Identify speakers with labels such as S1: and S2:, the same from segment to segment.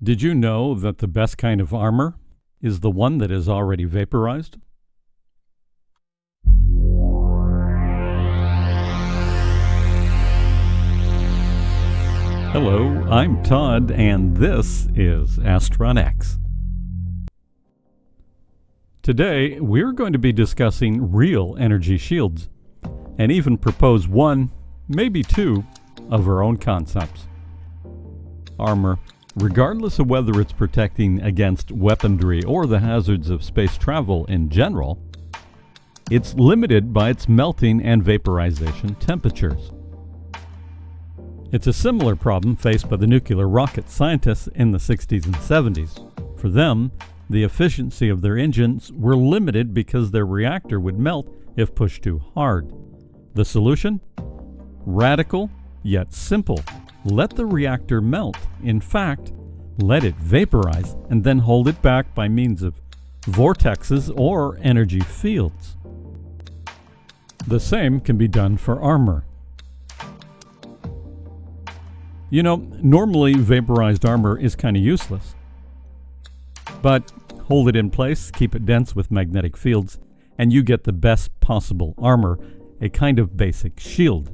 S1: Did you know that the best kind of armor is the one that is already vaporized? Hello, I'm Todd, and this is Astron X. Today, we're going to be discussing real energy shields, and even propose one, maybe two, of our own concepts. Armor, regardless of whether it's protecting against weaponry or the hazards of space travel in general, it's limited by its melting and vaporization temperatures. It's a similar problem faced by the nuclear rocket scientists in the 60s and 70s. For them, the efficiency of their engines were limited because their reactor would melt if pushed too hard. The solution? Radical, yet simple. Let the reactor melt. In fact, let it vaporize and then hold it back by means of vortexes or energy fields. The same can be done for armor. You know, normally vaporized armor is kind of useless. But hold it in place, keep it dense with magnetic fields, and you get the best possible armor, a kind of basic shield.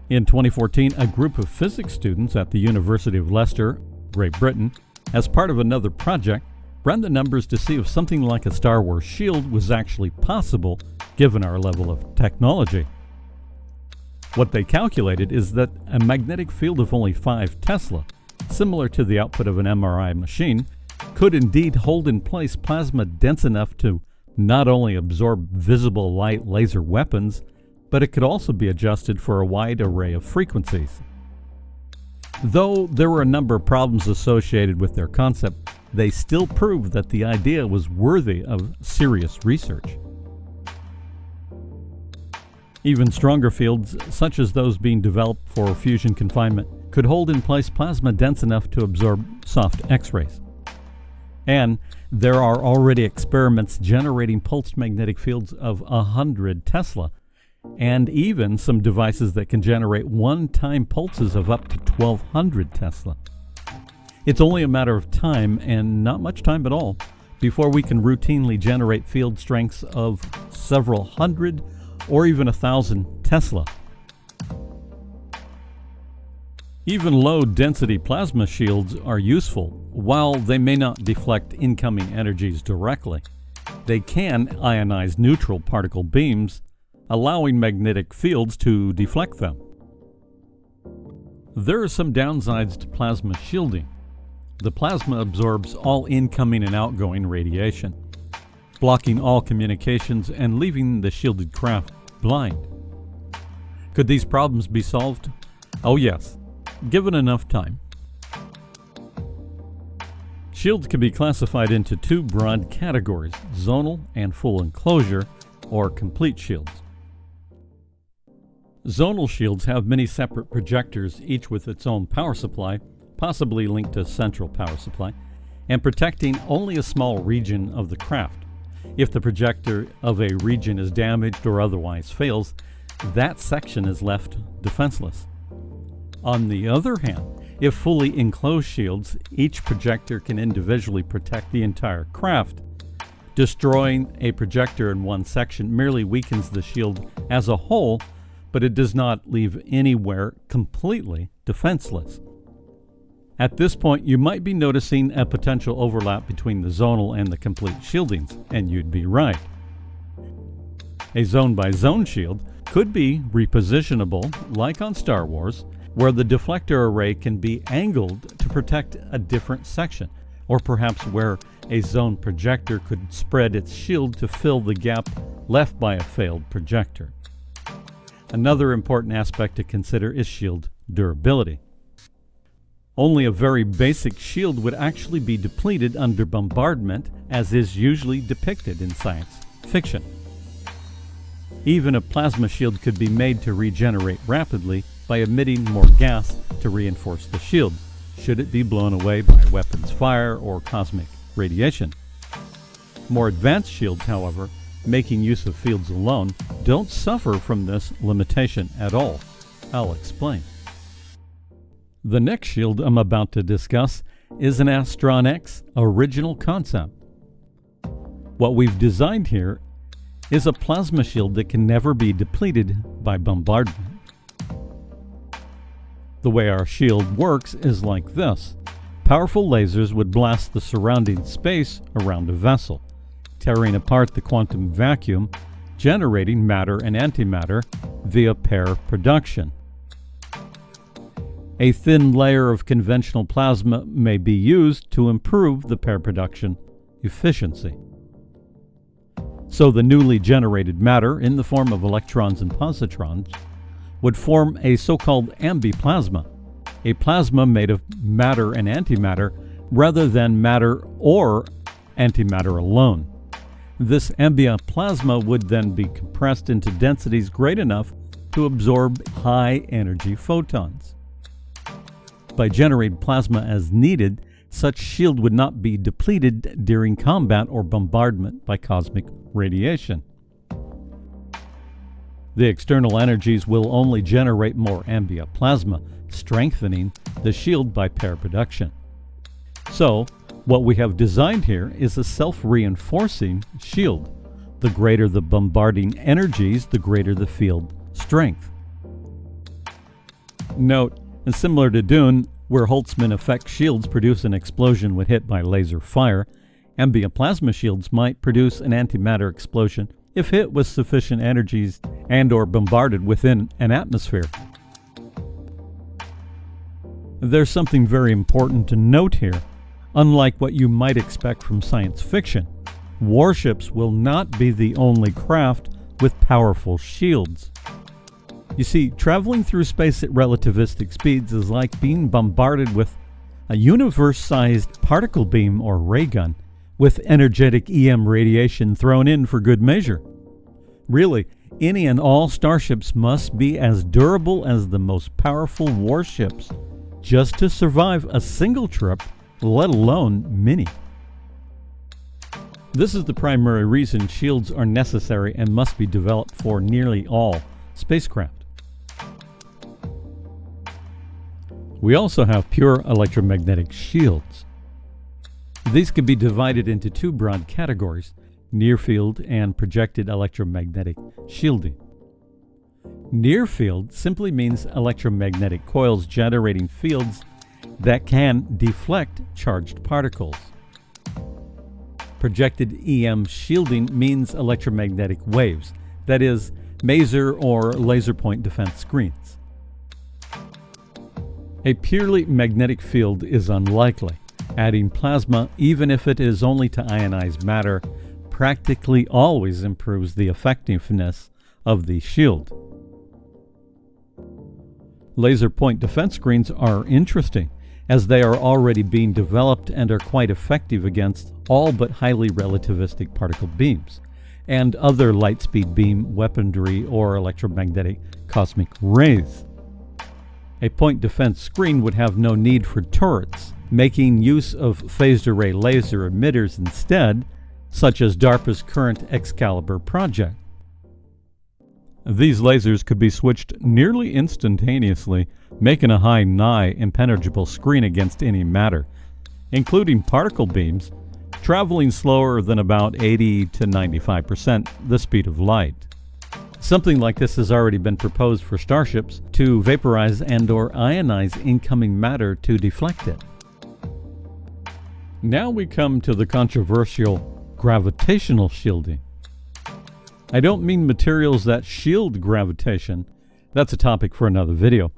S1: In 2014, a group of physics students at the University of Leicester, Great Britain, as part of another project, ran the numbers to see if something like a Star Wars shield was actually possible given our level of technology. What they calculated is that a magnetic field of only 5 Tesla, similar to the output of an MRI machine, could indeed hold in place plasma dense enough to not only absorb visible light laser weapons, but it could also be adjusted for a wide array of frequencies. Though there were a number of problems associated with their concept, they still proved that the idea was worthy of serious research. Even stronger fields, such as those being developed for fusion confinement, could hold in place plasma dense enough to absorb soft X-rays. And there are already experiments generating pulsed magnetic fields of 100 Tesla, and even some devices that can generate one-time pulses of up to 1200 Tesla. It's only a matter of time, and not much time at all, before we can routinely generate field strengths of several hundred or even 1,000 Tesla. Even low-density plasma shields are useful. While they may not deflect incoming energies directly, they can ionize neutral particle beams, allowing magnetic fields to deflect them. There are some downsides to plasma shielding. The plasma absorbs all incoming and outgoing radiation, blocking all communications and leaving the shielded craft blind. Could these problems be solved? Oh yes, given enough time. Shields can be classified into 2 broad categories: zonal and full enclosure, or complete shields. Zonal shields have many separate projectors, each with its own power supply, possibly linked to a central power supply, and protecting only a small region of the craft. If the projector of a region is damaged or otherwise fails, that section is left defenseless. On the other hand, if fully enclosed shields, each projector can individually protect the entire craft. Destroying a projector in one section merely weakens the shield as a whole, but it does not leave anywhere completely defenseless. At this point, you might be noticing a potential overlap between the zonal and the complete shieldings, and you'd be right. A zone-by-zone shield could be repositionable, like on Star Wars, where the deflector array can be angled to protect a different section, or perhaps where a zone projector could spread its shield to fill the gap left by a failed projector. Another important aspect to consider is shield durability. Only a very basic shield would actually be depleted under bombardment, as is usually depicted in science fiction. Even a plasma shield could be made to regenerate rapidly by emitting more gas to reinforce the shield, should it be blown away by weapons fire or cosmic radiation. More advanced shields, however, making use of fields alone, don't suffer from this limitation at all. I'll explain. The next shield I'm about to discuss is an Astron X original concept. What we've designed here is a plasma shield that can never be depleted by bombardment. The way our shield works is like this. Powerful lasers would blast the surrounding space around a vessel, tearing apart the quantum vacuum, generating matter and antimatter via pair production. A thin layer of conventional plasma may be used to improve the pair production efficiency. So the newly generated matter, in the form of electrons and positrons, would form a so-called ambiplasma, a plasma made of matter and antimatter rather than matter or antimatter alone. This ambiplasma would then be compressed into densities great enough to absorb high-energy photons. By generating plasma as needed, such shield would not be depleted during combat or bombardment by cosmic radiation. The external energies will only generate more ambiplasma, strengthening the shield by pair production. So, what we have designed here is a self-reinforcing shield. The greater the bombarding energies, the greater the field strength. Note, and similar to Dune, where Holtzman effect shields produce an explosion when hit by laser fire, ambiplasma shields might produce an antimatter explosion if hit with sufficient energies and or bombarded within an atmosphere. There's something very important to note here. Unlike what you might expect from science fiction, warships will not be the only craft with powerful shields. You see, traveling through space at relativistic speeds is like being bombarded with a universe-sized particle beam or ray gun, with energetic EM radiation thrown in for good measure. Really, any and all starships must be as durable as the most powerful warships just to survive a single trip, let alone many. This is the primary reason shields are necessary and must be developed for nearly all spacecraft. We also have pure electromagnetic shields. These can be divided into two broad categories: near-field and projected electromagnetic shielding. Near-field simply means electromagnetic coils generating fields that can deflect charged particles. Projected EM shielding means electromagnetic waves, that is, maser or laser point defense screens. A purely magnetic field is unlikely. Adding plasma, even if it is only to ionize matter, practically always improves the effectiveness of the shield. Laser point defense screens are interesting, as they are already being developed and are quite effective against all but highly relativistic particle beams, and other light-speed beam weaponry or electromagnetic cosmic rays. A point defense screen would have no need for turrets, making use of phased array laser emitters instead, such as DARPA's current Excalibur project. These lasers could be switched nearly instantaneously, making a high-nigh impenetrable screen against any matter, including particle beams, traveling slower than about 80 to 95% the speed of light. Something like this has already been proposed for starships to vaporize and or ionize incoming matter to deflect it. Now we come to the controversial gravitational shielding. I don't mean materials that shield gravitation. That's a topic for another video.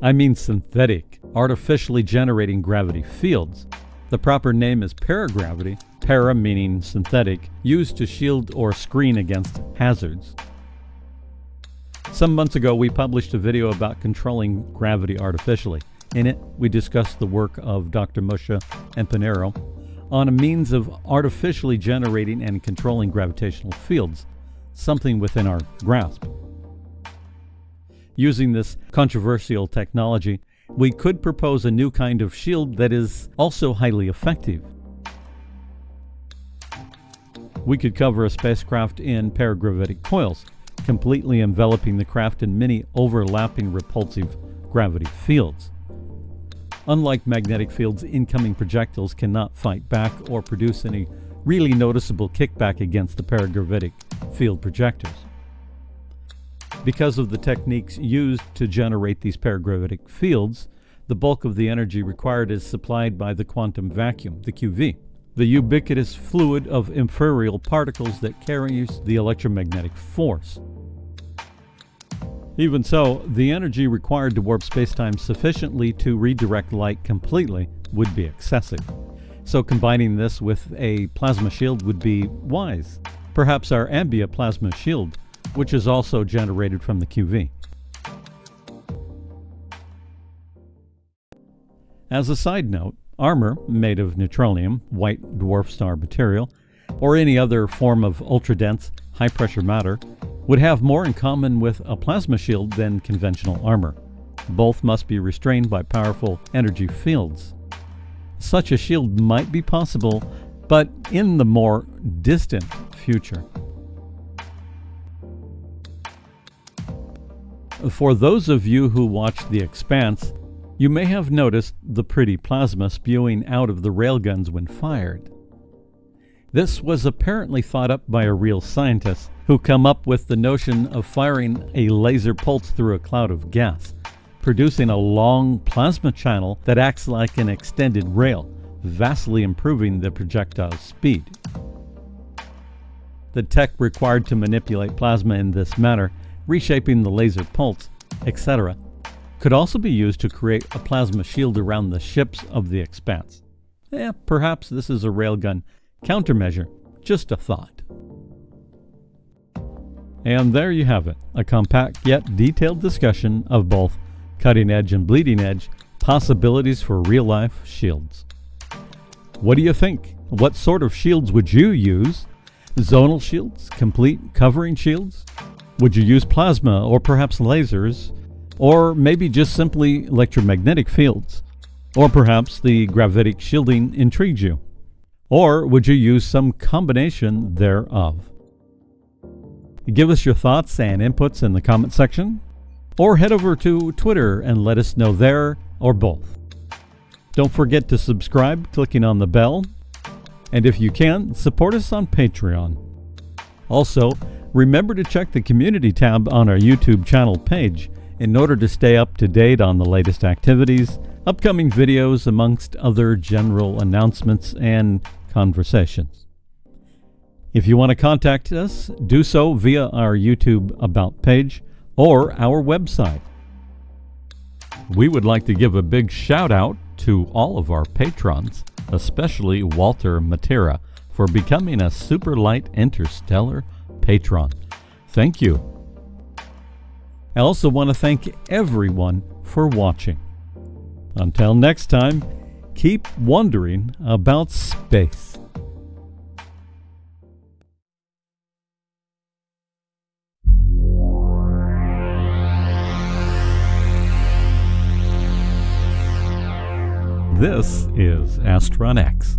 S1: I mean synthetic, artificially generating gravity fields. The proper name is paragravity, para meaning synthetic, used to shield or screen against hazards. Some months ago, we published a video about controlling gravity artificially. In it, we discussed the work of Dr. Moshe and Pinheiro on a means of artificially generating and controlling gravitational fields, something within our grasp. Using this controversial technology, we could propose a new kind of shield that is also highly effective. We could cover a spacecraft in paragravitic coils, completely enveloping the craft in many overlapping repulsive gravity fields. Unlike magnetic fields, incoming projectiles cannot fight back or produce any really noticeable kickback against the paragravitic field projectors. Because of the techniques used to generate these paragravitic fields, the bulk of the energy required is supplied by the quantum vacuum, the QV, the ubiquitous fluid of ephemeral particles that carries the electromagnetic force. Even so, the energy required to warp spacetime sufficiently to redirect light completely would be excessive. So combining this with a plasma shield would be wise. Perhaps our ambient plasma shield, which is also generated from the QV. As a side note, armor made of neutronium, white dwarf star material, or any other form of ultra-dense, high-pressure matter would have more in common with a plasma shield than conventional armor. Both must be restrained by powerful energy fields. Such a shield might be possible, but in the more distant future. For those of you who watch The Expanse, you may have noticed the pretty plasma spewing out of the railguns when fired. This was apparently thought up by a real scientist who come up with the notion of firing a laser pulse through a cloud of gas, producing a long plasma channel that acts like an extended rail, vastly improving the projectile's speed. The tech required to manipulate plasma in this manner, reshaping the laser pulse, etc., could also be used to create a plasma shield around the ships of the Expanse. Perhaps this is a railgun countermeasure, just a thought. And there you have it, a compact yet detailed discussion of both cutting-edge and bleeding-edge possibilities for real-life shields. What do you think? What sort of shields would you use? Zonal shields? Complete covering shields? Would you use plasma or perhaps lasers? Or maybe just simply electromagnetic fields? Or perhaps the gravitic shielding intrigues you? Or would you use some combination thereof? Give us your thoughts and inputs in the comment section, or head over to Twitter and let us know there, or both. Don't forget to subscribe, clicking on the bell, and if you can, support us on Patreon. Also, remember to check the community tab on our YouTube channel page in order to stay up to date on the latest activities, upcoming videos, amongst other general announcements and conversations. If you want to contact us, do so via our YouTube About page or our website. We would like to give a big shout out to all of our patrons, especially Walter Matera, for becoming a Super Light Interstellar patron. Thank you. I also want to thank everyone for watching. Until next time, keep wondering about space. This is Astron X.